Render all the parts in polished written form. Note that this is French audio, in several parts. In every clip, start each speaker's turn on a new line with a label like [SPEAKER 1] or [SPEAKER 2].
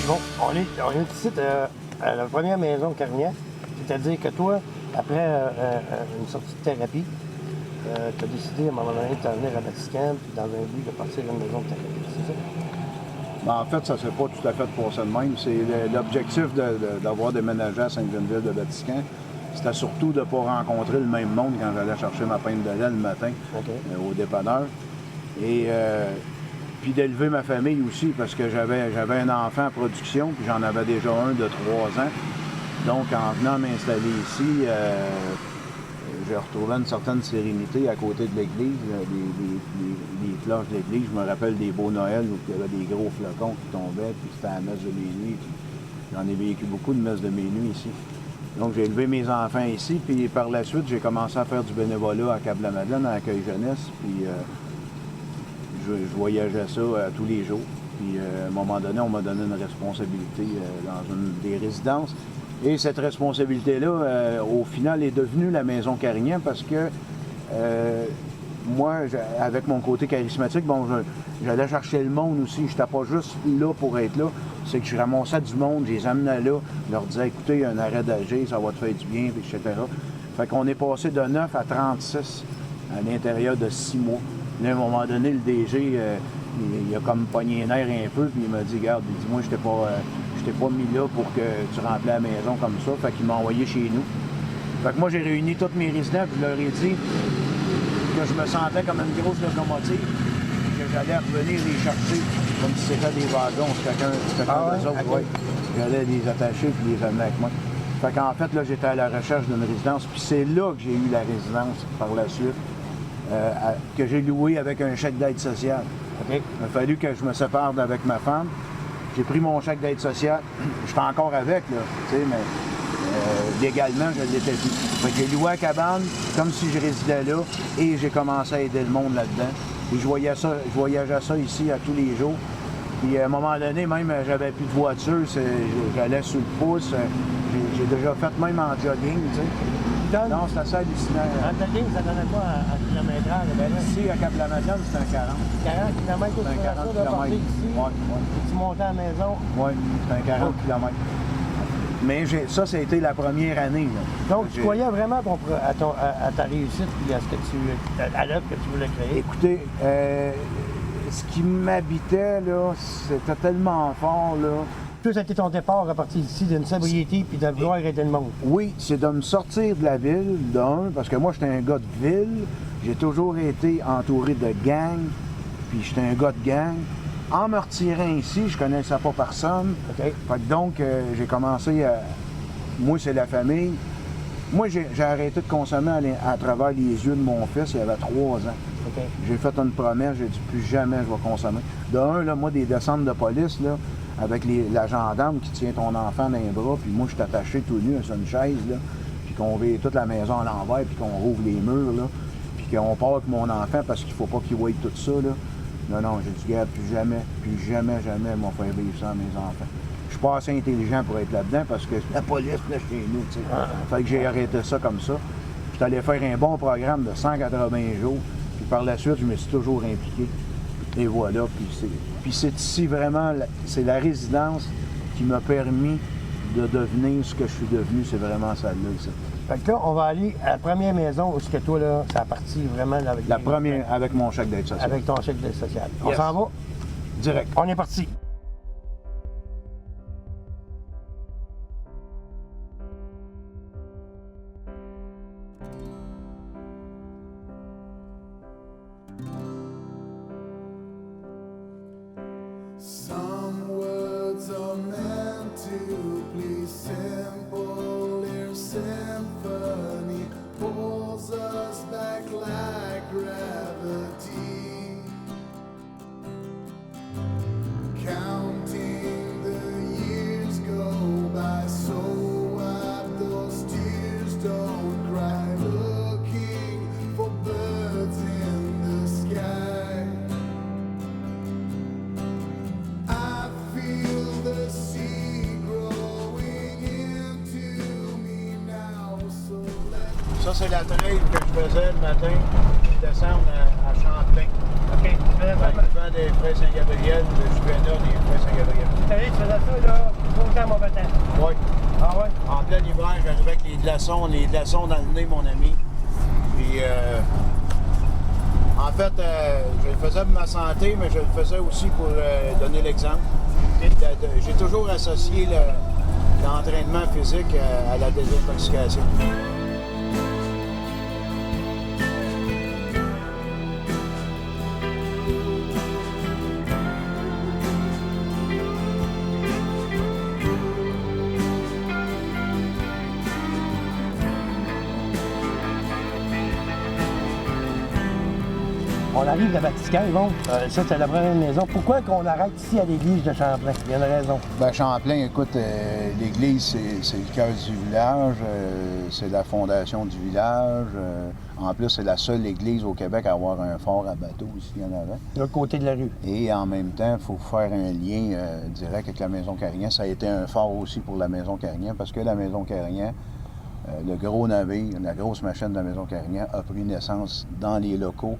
[SPEAKER 1] Bon, on est ici à la première maison Carignan. C'est-à-dire que toi, après une sortie de thérapie, tu as décidé à un moment donné de t'en venir à Vatican, puis dans un but de partir à une maison de thérapie, c'est ça?
[SPEAKER 2] Ben, en fait, ça ne s'est pas tout à fait passé de même. C'est l'objectif d'avoir déménagé à Sainte-Geneviève-de-Vatican. C'était surtout de ne pas rencontrer le même monde quand j'allais chercher ma pinte de lait le matin au dépanneur. Et puis d'élever ma famille aussi, parce que j'avais un enfant en production, puis j'en avais déjà un de 3 ans. Donc, en venant m'installer ici, j'ai retrouvé une certaine sérénité à côté de l'église, les cloches de l'église. Je me rappelle des beaux Noëls où il y avait des gros flocons qui tombaient, puis c'était à la messe de minuit. J'en ai vécu beaucoup de messes de minuit ici. Donc, j'ai élevé mes enfants ici, puis par la suite, j'ai commencé à faire du bénévolat à Cap-la-Madeleine, à l'accueil jeunesse, puis je voyageais ça tous les jours. Puis à un moment donné, on m'a donné une responsabilité dans une des résidences. Et cette responsabilité-là, au final, est devenue la maison Carignan parce que moi, avec mon côté charismatique, bon, j'allais chercher le monde aussi. Je n'étais pas juste là pour être là. C'est que je ramassais du monde, je les amenais là, je leur disais, écoutez, il y a un arrêt d'agir, ça va te faire du bien, etc. Fait qu'on est passé de 9 à 36 à l'intérieur de 6 mois. Là, à un moment donné, le DG, il a comme pogné les nerfs un peu, puis il m'a dit, regarde, moi, je t'ai pas mis là pour que tu remplis la maison comme ça. Fait qu'il m'a envoyé chez nous. Fait que moi, j'ai réuni tous mes résidents, puis je leur ai dit que je me sentais comme une grosse locomotive, que j'allais revenir les chercher, comme si c'était des wagons, chacun des autres. Okay. Ouais. J'allais les attacher puis les amener avec moi. Fait qu'en fait, là, j'étais à la recherche d'une résidence, puis c'est là que j'ai eu la résidence par la suite, que j'ai louée avec un chèque d'aide sociale. Okay. Il a fallu que je me sépare avec ma femme. J'ai pris mon chèque d'aide sociale. J'étais encore avec, là, tu sais, mais légalement, je l'étais plus. Fait que j'ai loué à cabane, comme si je résidais là, et j'ai commencé à aider le monde là-dedans. Et je voyageais ça ici à tous les jours. Puis à un moment donné, même, j'avais plus de voiture, j'allais sur le pouce. J'ai déjà fait même en jogging, tu sais. Non, c'est assez hallucinant.
[SPEAKER 1] En jogging, ça donnait quoi en kilométrage?
[SPEAKER 2] Ici, à Cap-la-Madeleine, c'était un 40.
[SPEAKER 1] 40 km,
[SPEAKER 2] c'est un 40 km.
[SPEAKER 1] Ici, et tu montais à la maison?
[SPEAKER 2] Oui, c'est un 40 km. Mais ça a été la première année. Là.
[SPEAKER 1] Donc, tu croyais vraiment à ta réussite et à l'œuvre que tu voulais créer?
[SPEAKER 2] Écoutez, ce qui m'habitait, là, c'était tellement fort, là.
[SPEAKER 1] Tout ça a été ton départ à partir d'ici, d'une sobriété puis de vouloir aider le monde?
[SPEAKER 2] Oui, c'est de me sortir de la ville, parce que moi, j'étais un gars de ville. J'ai toujours été entouré de gangs, puis j'étais un gars de gang. En me retirant ici, je connaissais pas personne.
[SPEAKER 1] Okay.
[SPEAKER 2] Fait que donc, j'ai commencé à... Moi, c'est la famille. Moi, j'ai arrêté de consommer à travers les yeux de mon fils, il avait 3 ans.
[SPEAKER 1] Okay.
[SPEAKER 2] J'ai fait une promesse, j'ai dit plus jamais je vais consommer. De un, là, moi, des descentes de police, là, avec la gendarme qui tient ton enfant dans les bras, puis moi, je suis attaché tout nu sur une chaise, là, puis qu'on vire toute la maison à l'envers, puis qu'on rouvre les murs, là, puis qu'on part avec mon enfant parce qu'il faut pas qu'il voie tout ça, là. Non, j'ai dit, regarde, plus jamais, mon frère vivre ça à mes enfants. Je suis pas assez intelligent pour être là-dedans parce que la police, là, chez nous, tu sais. Fait que j'ai arrêté ça comme ça. Je suis allé faire un bon programme de 180 jours, puis par la suite, je me suis toujours impliqué. Et voilà, puis c'est ici vraiment, c'est la résidence qui m'a permis de devenir ce que je suis devenu, c'est vraiment celle-là, ici.
[SPEAKER 1] Fait que là, on va aller à la première maison où ce que toi, là, ça a parti vraiment avec...
[SPEAKER 2] La première, avec mon chèque d'aide sociale.
[SPEAKER 1] Avec ton chèque d'aide sociale.
[SPEAKER 2] Yes.
[SPEAKER 1] On s'en va?
[SPEAKER 2] Direct.
[SPEAKER 1] On est parti.
[SPEAKER 3] Some words are meant to be simple, their symphony pulls us back like gravity. Counting the years go by so wipe those tears don't cry, looking for birds in the sky. I feel the sea growing into me now, so let...
[SPEAKER 1] Ça, c'est la trail que je faisais le matin, descendre à Champlain. OK. Tu faisais ça,
[SPEAKER 2] L'équipement des frères Saint-Gabriel, le Juvena des frères Saint-Gabriel.
[SPEAKER 1] tu faisais ça, là, tout le temps, mauvais temps.
[SPEAKER 2] Oui.
[SPEAKER 1] Ah ouais?
[SPEAKER 2] En plein hiver, j'arrivais avec les glaçons dans le nez, mon ami. Puis, en fait, je le faisais pour ma santé, mais je le faisais aussi pour donner l'exemple. J'ai toujours associé l'entraînement physique à la désintoxication.
[SPEAKER 1] On arrive de Vatican, bon, ça c'est la première maison. Pourquoi qu'on arrête ici à l'église de Champlain? Il y a une raison.
[SPEAKER 2] Ben, Champlain, écoute, l'église, c'est le cœur du village, c'est la fondation du village. En plus, c'est la seule église au Québec à avoir un fort à bateau ici, il y en avait.
[SPEAKER 1] De l'autre côté de la rue.
[SPEAKER 2] Et en même temps, il faut faire un lien direct avec la Maison Carignan. Ça a été un fort aussi pour la Maison Carignan, parce que la Maison Carignan, le gros navire, la grosse machine de la Maison Carignan a pris naissance dans les locaux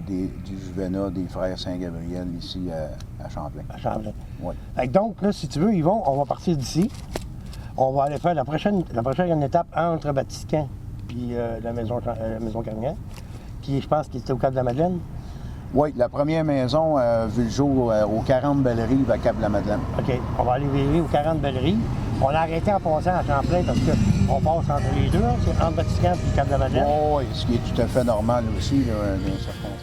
[SPEAKER 2] du Juvena des frères Saint-Gabriel ici à Champlain.
[SPEAKER 1] À Champlain.
[SPEAKER 2] Oui.
[SPEAKER 1] Donc, là, si tu veux, Yvon, on va partir d'ici. On va aller faire la prochaine étape entre Vatican puis la maison Carignan. Puis je pense qu'il était au Cap de la Madeleine.
[SPEAKER 2] Oui, la première maison a vu le jour aux 40 Belles-Rives à Cap-de-la-Madeleine.
[SPEAKER 1] OK. On va aller vérifier aux 40 Belles-Rives. On a arrêté en passant à Champlain parce qu'on passe entre les deux, hein, c'est entre Vatican et Cap de la Madeleine.
[SPEAKER 2] Oui, ce qui est tout à fait normal aussi, là, dans les circonstances.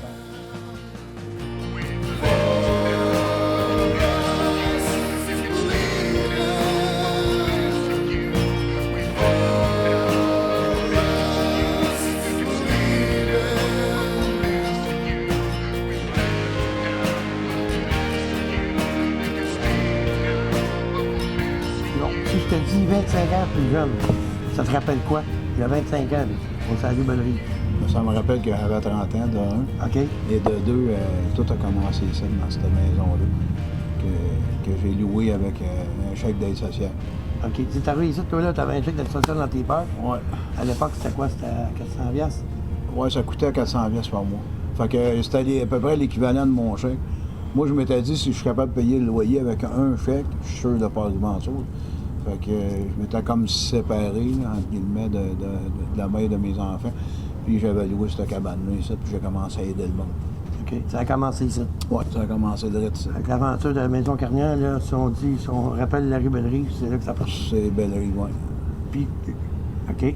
[SPEAKER 1] Non, si je te dis 25 ans plus jeune, ça te rappelle quoi? Il y a 25 ans, lui. On s'est allé Belle-Rive.
[SPEAKER 2] Ça me rappelle que j'avais 30 ans, de un.
[SPEAKER 1] OK?
[SPEAKER 2] Et de deux, tout a commencé ici, dans cette maison-là, que j'ai loué avec un chèque d'aide sociale.
[SPEAKER 1] OK. Tu es arrivé ici, toi, là, tu avais un chèque d'aide sociale dans tes peurs.
[SPEAKER 2] Oui.
[SPEAKER 1] À l'époque, c'était quoi? C'était à 400 $?
[SPEAKER 2] Oui, ça coûtait 400 $ par mois. Fait que c'était à peu près l'équivalent de mon chèque. Moi, je m'étais dit, si je suis capable de payer le loyer avec un chèque, je suis sûr de ne pas arriver en dessous. Fait que je m'étais comme séparé, entre guillemets, de la mère de mes enfants. Puis j'avais loué cette cabane-là ici, puis j'ai commencé à aider le monde.
[SPEAKER 1] OK. Ça a commencé ici.
[SPEAKER 2] Oui, ça a commencé direct ici.
[SPEAKER 1] Avec l'aventure de la maison Carignan, là, si on rappelle la rue Belle-Rive, c'est là que ça passe.
[SPEAKER 2] C'est Belle-Rive, oui.
[SPEAKER 1] Puis, OK. Fait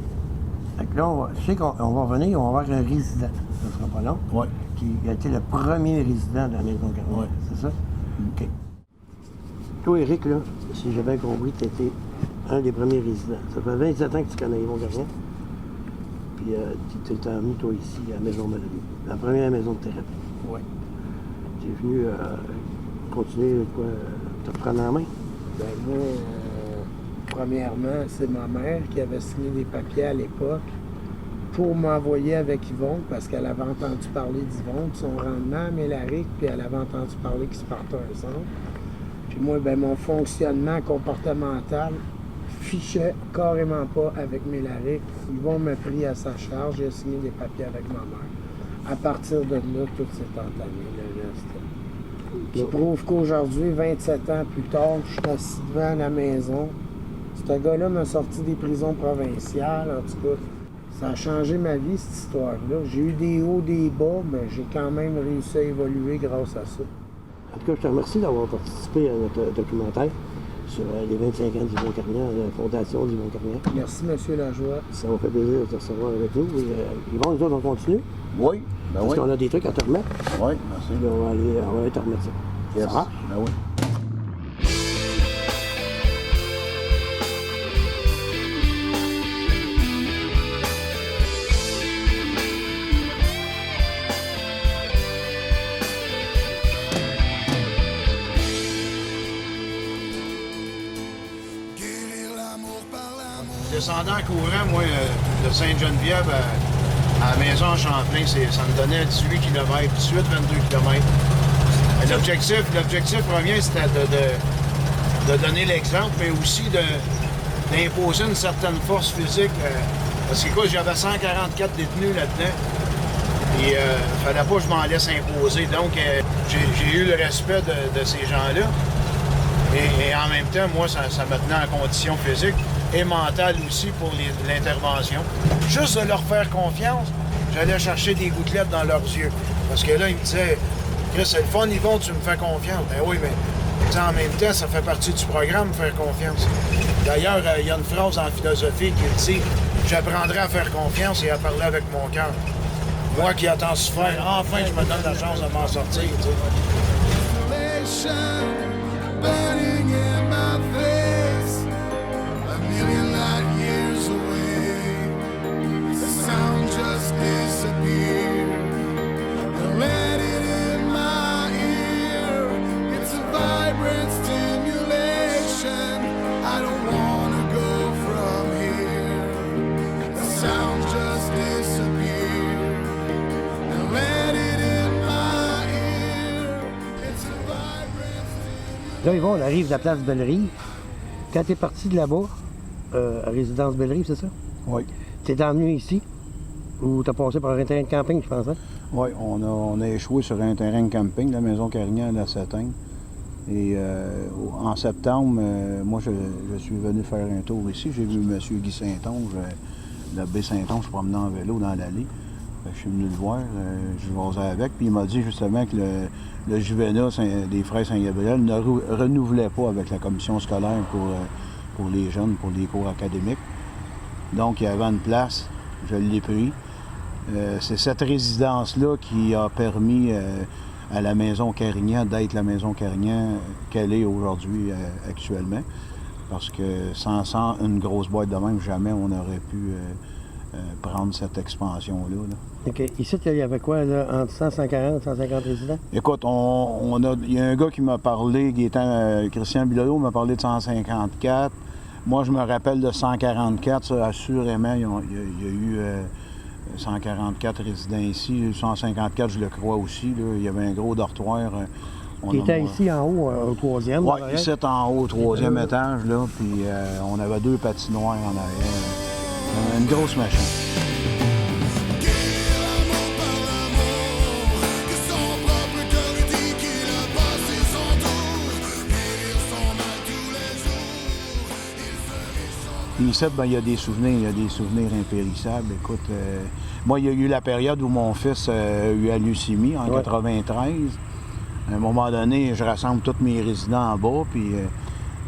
[SPEAKER 1] que là, je sais qu'on va revenir, on va avoir un résident. Ça sera pas long.
[SPEAKER 2] Oui.
[SPEAKER 1] Qui a été le premier résident de la maison Carignan.
[SPEAKER 2] Ouais.
[SPEAKER 1] C'est ça? OK. Toi, Éric, là, si j'ai bien compris, tu étais un des premiers résidents. Ça fait 27 ans que tu connais Yvon Carignan. Puis tu t'es amené, toi, ici, à la maison Belle-Rive. La première maison de thérapie.
[SPEAKER 4] Oui.
[SPEAKER 1] Tu es venu continuer, quoi, te prendre en main.
[SPEAKER 4] Ben moi, premièrement, c'est ma mère qui avait signé des papiers à l'époque pour m'envoyer avec Yvon, parce qu'elle avait entendu parler d'Yvon, de son rendement à Mélaric, puis elle avait entendu parler qu'il se partait un centre. Puis moi, ben mon fonctionnement comportemental fichait carrément pas avec Mélaric. Yvon m'a pris à sa charge, j'ai signé des papiers avec ma mère. À partir de là, tout s'est entamé. Le reste. Je prouve qu'aujourd'hui, 27 ans plus tard, je suis assis devant la maison. Ce gars-là m'a sorti des prisons provinciales. En tout cas, ça a changé ma vie, cette histoire-là. J'ai eu des hauts, des bas, mais j'ai quand même réussi à évoluer grâce à ça.
[SPEAKER 1] En tout cas, je te remercie d'avoir participé à notre documentaire sur les 25 ans d'Yvon Carignan, la fondation d'Yvon Carignan.
[SPEAKER 4] Merci, M. Lajoie.
[SPEAKER 1] Ça m'a fait plaisir de te recevoir avec nous. Et, Yvon, nous autres, on continue.
[SPEAKER 2] Oui, ben
[SPEAKER 1] Parce
[SPEAKER 2] oui.
[SPEAKER 1] qu'on a des trucs à te remettre.
[SPEAKER 2] Oui, merci.
[SPEAKER 1] Puis on va aller te remettre ça.
[SPEAKER 2] Yes.
[SPEAKER 1] Ça marche?
[SPEAKER 2] Ben oui.
[SPEAKER 3] Guérir l'amour par l'amour.
[SPEAKER 2] Descendant en courant, moi, de Sainte-Geneviève à la maison à Champlain, ça me donnait 18 km, 18-22 km. L'objectif premier, c'était de donner l'exemple, mais aussi d'imposer une certaine force physique. Parce que quoi, j'avais 144 détenus là-dedans. Puis fallait pas que je m'en laisse imposer. Donc j'ai eu le respect de ces gens-là. Et en même temps, moi, ça me tenait en condition physique et mentale aussi pour l'intervention. Juste de leur faire confiance, j'allais chercher des gouttelettes dans leurs yeux. Parce que là, ils me disaient, Chris, c'est le fun, Yvon, tu me fais confiance. Ben oui, mais en même temps, ça fait partie du programme, faire confiance. D'ailleurs, il y a une phrase en philosophie qui dit « J'apprendrai à faire confiance et à parler avec mon cœur. » Moi qui attends souffert, enfin, je me donne la chance de m'en sortir.
[SPEAKER 3] Isolation burning in my face, a million light years away. The sound just disappeared. And let it in my ear. It's a vibrant stimulation. I don't wanna go from here. The sound just disappeared. And let it in my ear. It's a vibrant stimulation.
[SPEAKER 1] Là, Yvon, on arrive de la place Belle-Rive. Quand tu es parti de là-bas, à Résidence Belle-Rive, c'est ça?
[SPEAKER 2] Oui.
[SPEAKER 1] Tu es emmené ici, ou tu as passé par un terrain de camping, je pense, hein?
[SPEAKER 2] Oui, on a échoué sur un terrain de camping, la maison Carignan à la Septembre. Et en septembre, moi, je suis venu faire un tour ici. J'ai vu M. Guy Saint-Onge, l'abbé Saint-Onge, se promenant en vélo dans l'allée. Je suis venu le voir, je jasais avec, puis il m'a dit justement que le Juvénat des Frères Saint-Gabriel ne renouvelait pas avec la commission scolaire pour les jeunes, pour les cours académiques. Donc, il y avait une place, je l'ai pris. C'est cette résidence-là qui a permis à la Maison Carignan d'être la Maison Carignan qu'elle est aujourd'hui actuellement. Parce que sans une grosse boîte de même, jamais on aurait pu prendre cette expansion-là. Là.
[SPEAKER 1] OK. Ici, il y avait quoi, là, entre 100, 140, 150 résidents?
[SPEAKER 2] Écoute, il y a un gars qui m'a parlé, Christian Bilodeau m'a parlé de 154. Moi, je me rappelle de 144, ça, assurément, il y a eu 144 résidents ici. 154, je le crois aussi. Là. Il y avait un gros dortoir.
[SPEAKER 1] Qui était ici en haut, au troisième?
[SPEAKER 2] Oui, ici en haut, au troisième étage, là. Puis on avait 2 patinoires en arrière. Une grosse machine. Puis ici, ben, il y a des souvenirs impérissables. Écoute, moi, il y a eu la période où mon fils a eu la leucémie en 93. À un moment donné, je rassemble tous mes résidents en bas, puis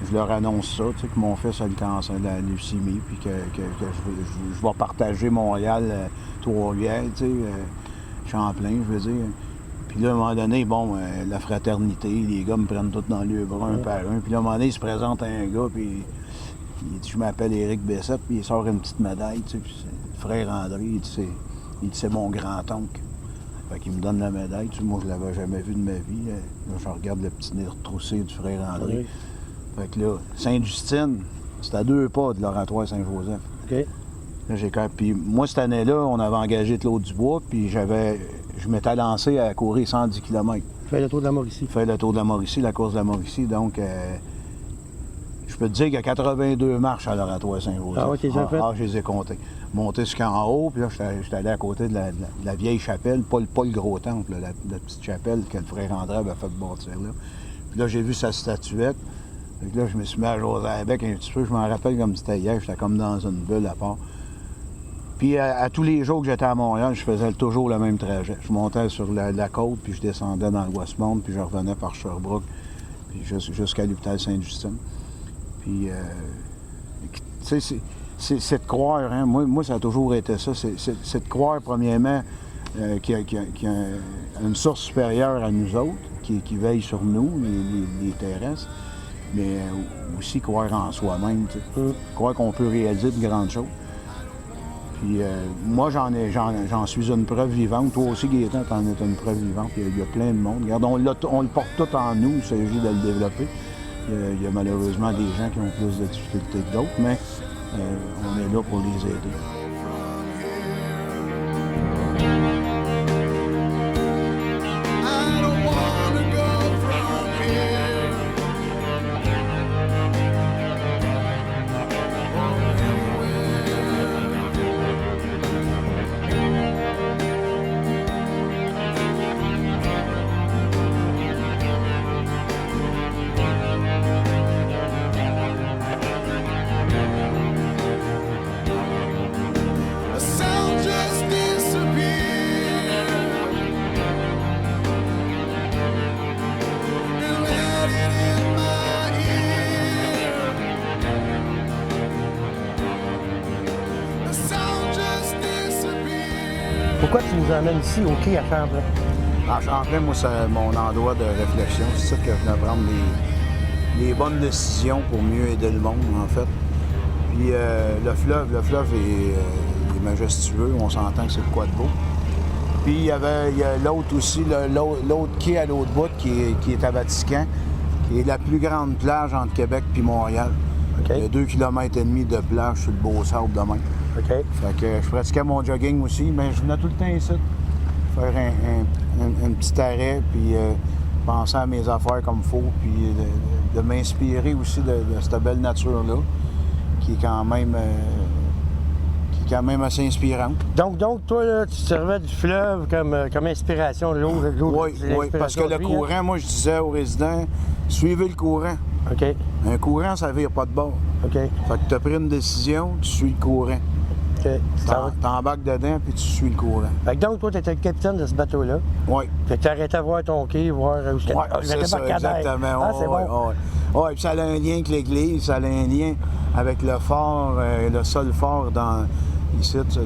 [SPEAKER 2] je leur annonce ça, tu sais, que mon fils a le cancer de la leucémie, puis que je vais partager Montréal, Trois-Rivières, tu sais, Champlain, je veux dire. Puis là, à un moment donné, bon, la fraternité, les gars me prennent tous dans le bras un par un. Puis là, à un moment donné, il se présente un gars, puis il dit, je m'appelle Éric Bessette, puis il sort une petite médaille, tu sais, puis c'est le frère André, il dit, c'est mon grand-oncle. Fait qu'il me donne la médaille, tu sais, moi, je l'avais jamais vu de ma vie. Là, je regarde le petit nez retroussé du frère André.
[SPEAKER 1] Oui.
[SPEAKER 2] Fait que là, Sainte-Justine, c'est à 2 pas de l'Oratoire Saint-Joseph.
[SPEAKER 1] OK.
[SPEAKER 2] Là, puis moi, cette année-là, on avait engagé Claude Dubois, puis je m'étais lancé à courir 110 km.
[SPEAKER 1] Fais le tour de la Mauricie.
[SPEAKER 2] Faire le tour de la Mauricie, la course de la Mauricie. Donc, je peux te dire qu'il y a 82 marches à l'Oratoire Saint-Joseph.
[SPEAKER 1] Ah ouais, t'es déjà fait?
[SPEAKER 2] Ah, je les ai comptées. Monté jusqu'en haut, puis là, j'étais allé à côté de la vieille chapelle, pas le gros temple, là, la petite chapelle que le frère André avait fait bâtir là. Puis là, j'ai vu sa statuette. Fait que là, je me suis mis à jaser avec un petit peu. Je m'en rappelle comme c'était hier, j'étais comme dans une bulle à part. Puis à tous les jours que j'étais à Montréal, je faisais toujours le même trajet. Je montais sur la côte, puis je descendais dans le Westmount, puis je revenais par Sherbrooke, puis jusqu'à l'hôpital Sainte-Justine. Puis, tu sais, c'est de croire, hein. Moi, ça a toujours été ça. C'est de croire, premièrement, qu'il y a une source supérieure à nous autres, qui veille sur nous, les terrestres, mais aussi croire en soi-même, tu sais. Croire qu'on peut réaliser de grandes choses. Puis moi, j'en suis une preuve vivante. Toi aussi, Gaétan, t'en es une preuve vivante. Il y a plein de monde. Regarde, on le porte tout en nous, il s'agit de le développer. Il y a malheureusement des gens qui ont plus de difficultés que d'autres, mais on est là pour les aider.
[SPEAKER 3] I don't wanna go from here.
[SPEAKER 1] Pourquoi tu nous emmènes ici, au quai à Champlain?
[SPEAKER 2] En Champlain, moi, c'est mon endroit de réflexion. C'est ça que je viens prendre les bonnes décisions pour mieux aider le monde, en fait. Puis le fleuve est majestueux. On s'entend que c'est de quoi de beau. Puis il y a l'autre aussi, l'autre quai à l'autre bout qui est à Vatican, qui est la plus grande plage entre Québec et Montréal.
[SPEAKER 1] OK.
[SPEAKER 2] Il y a 2,5 km de plage sur le beau sable de même.
[SPEAKER 1] OK.
[SPEAKER 2] Fait que je pratiquais mon jogging aussi, mais je venais tout le temps ici, faire un petit arrêt, puis penser à mes affaires comme il faut, puis de m'inspirer aussi de cette belle nature-là, qui est quand même assez inspirante.
[SPEAKER 1] Donc toi, là, tu servais du fleuve comme inspiration, l'eau.
[SPEAKER 2] Oui, parce que le courant, moi, je disais aux résidents, suivez le courant.
[SPEAKER 1] OK.
[SPEAKER 2] Un courant, ça ne vire pas de bord.
[SPEAKER 1] OK.
[SPEAKER 2] Fait que tu as pris une décision, tu suis le courant.
[SPEAKER 1] OK.
[SPEAKER 2] T'embarques dedans, puis tu suis le courant.
[SPEAKER 1] Fait que donc, toi, tu étais le capitaine de ce bateau-là.
[SPEAKER 2] Oui.
[SPEAKER 1] Fait que tu arrêtais à voir ton quai, voir où
[SPEAKER 2] Oui, c'est ça, exactement.
[SPEAKER 1] Ah, c'est bon.
[SPEAKER 2] Oui, puis ça a un lien avec l'église, ça a un lien avec le fort, le sol fort ici, sur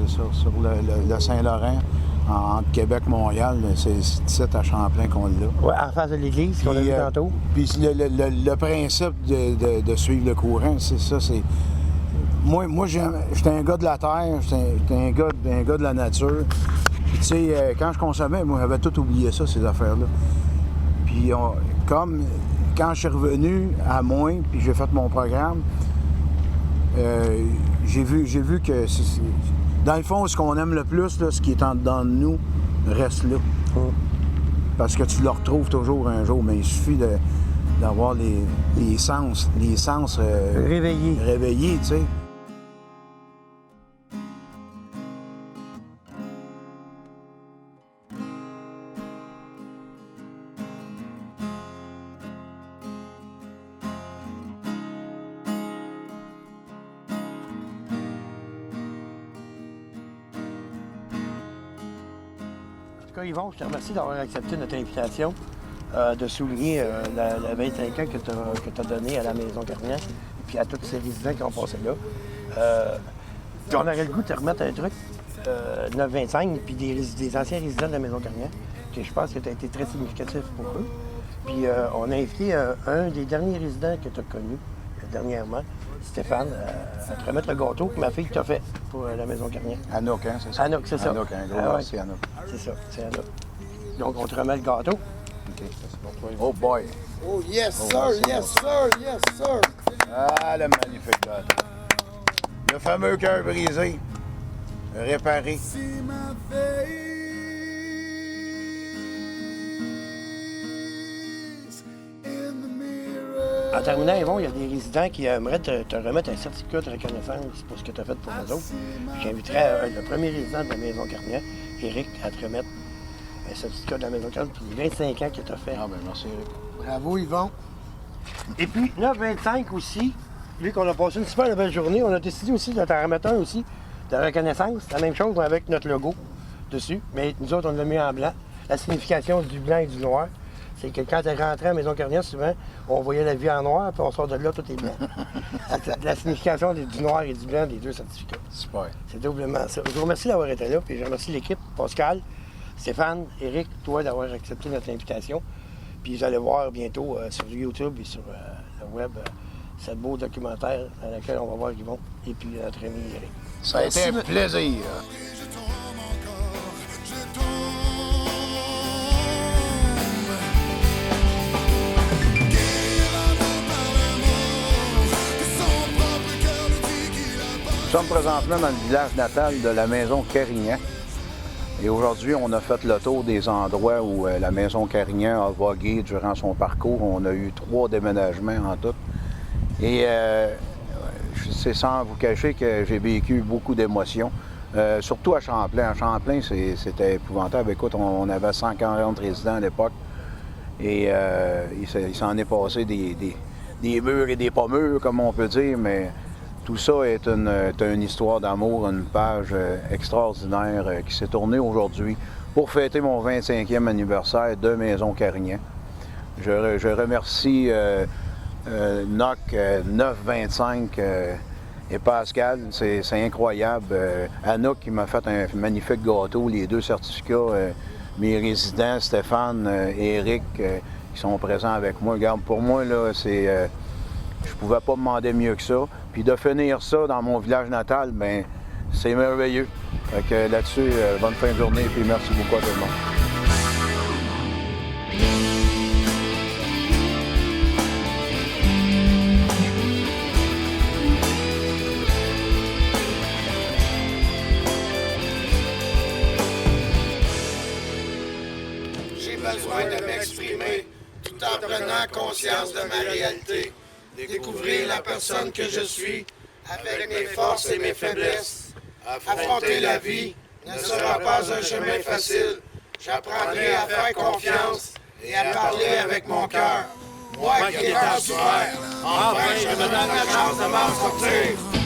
[SPEAKER 2] le Saint-Laurent, entre Québec et Montréal. C'est ici à Champlain qu'on l'a.
[SPEAKER 1] Oui, en face de l'église, qu'on a vu tantôt.
[SPEAKER 2] Puis le principe de suivre le courant, c'est ça, c'est... Moi j'étais un gars de la terre, j'étais un gars de la nature. Puis tu sais, quand je consommais, moi, j'avais tout oublié ça, ces affaires-là. Puis comme quand je suis revenu à moins, puis j'ai fait mon programme, j'ai vu que, dans le fond, ce qu'on aime le plus, là, ce qui est en dedans de nous, reste là. Parce que tu le retrouves toujours un jour, mais il suffit d'avoir les sens réveillés, tu sais.
[SPEAKER 1] En tout cas, Yvon, je te remercie d'avoir accepté notre invitation, de souligner la 25 ans que tu as donné à la Maison Carignan, puis à tous ces résidents qui ont passé là. Puis on aurait le goût de te remettre un truc, 925, puis des anciens résidents de la Maison Carignan, que je pense que tu as été très significatif pour eux. Puis on a invité un des derniers résidents que tu as connu dernièrement, Stéphane, à te remettre le gâteau que ma fille t'a fait pour la Maison Carignan.
[SPEAKER 2] Anouk, hein, c'est ça?
[SPEAKER 1] Anouk, c'est ça.
[SPEAKER 2] Anouk, un gros merci, Anouk.
[SPEAKER 1] C'est ça, c'est Anouk. Donc, on te remet le gâteau.
[SPEAKER 2] OK, ça c'est pour toi. Oh boy!
[SPEAKER 3] Oh, yes, sir, yes, sir, yes, sir.
[SPEAKER 2] Ah, le magnifique gâteau. Le fameux cœur brisé, réparé.
[SPEAKER 3] See my face in the mirror.
[SPEAKER 1] En terminant, Yvon, il y a des résidents qui aimeraient te remettre un certificat de reconnaissance pour ce que tu as fait pour nous autres. Puis j'inviterais le premier résident de la Maison Carignan, Éric, à te remettre un certificat de la Maison Carignan pour les 25 ans que tu as fait.
[SPEAKER 2] Ah ben merci, Eric.
[SPEAKER 4] Bravo, Yvon.
[SPEAKER 1] Et puis, 9-25 aussi, vu qu'on a passé une super belle journée, on a décidé aussi de t'en remettre un aussi, de reconnaissance. La même chose avec notre logo dessus, mais nous autres, on l'a mis en blanc. La signification du blanc et du noir, c'est que quand tu es rentré à la Maison Carignan, souvent, on voyait la vie en noir, puis on sort de là, tout est blanc. C'est la signification du noir et du blanc des deux certificats.
[SPEAKER 2] Super.
[SPEAKER 1] C'est doublement ça. Je vous remercie d'avoir été là, puis je remercie l'équipe, Pascal, Stéphane, Éric, toi d'avoir accepté notre invitation. Puis vous allez voir bientôt sur YouTube et sur le web ce beau documentaire dans lequel on va voir Yvon et puis notre ami Éric.
[SPEAKER 2] Ça a été un plaisir. Nous sommes présentement dans le village natal de la Maison Carignan. Et aujourd'hui, on a fait le tour des endroits où la Maison Carignan a vogué durant son parcours. On a eu 3 déménagements en tout. Et c'est sans vous cacher que j'ai vécu beaucoup d'émotions, surtout à Champlain. À Champlain, c'était épouvantable. Écoute, on avait 140 résidents à l'époque. Et il s'en est passé des murs et des pas murs, comme on peut dire, mais tout ça est une histoire d'amour, une page extraordinaire qui s'est tournée aujourd'hui pour fêter mon 25e anniversaire de Maison Carignan. Je remercie NOC 925 et Pascal, c'est incroyable. Anouk qui m'a fait un magnifique gâteau, les 2 certificats. Mes résidents, Stéphane et Eric, qui sont présents avec moi. Regarde, pour moi, là, c'est... je pouvais pas demander mieux que ça. Puis de finir ça dans mon village natal, ben c'est merveilleux. Fait que là-dessus, bonne fin de journée, puis merci beaucoup à tout le monde.
[SPEAKER 5] J'ai besoin de m'exprimer tout en prenant conscience de ma réalité. Découvrir la personne que je suis avec mes forces et mes faiblesses. Affronter la vie ne sera pas un chemin facile. J'apprendrai à faire confiance et à parler avec mon cœur. Moi qui ai cœur ouvert, enfin je me donne la chance de m'en sortir.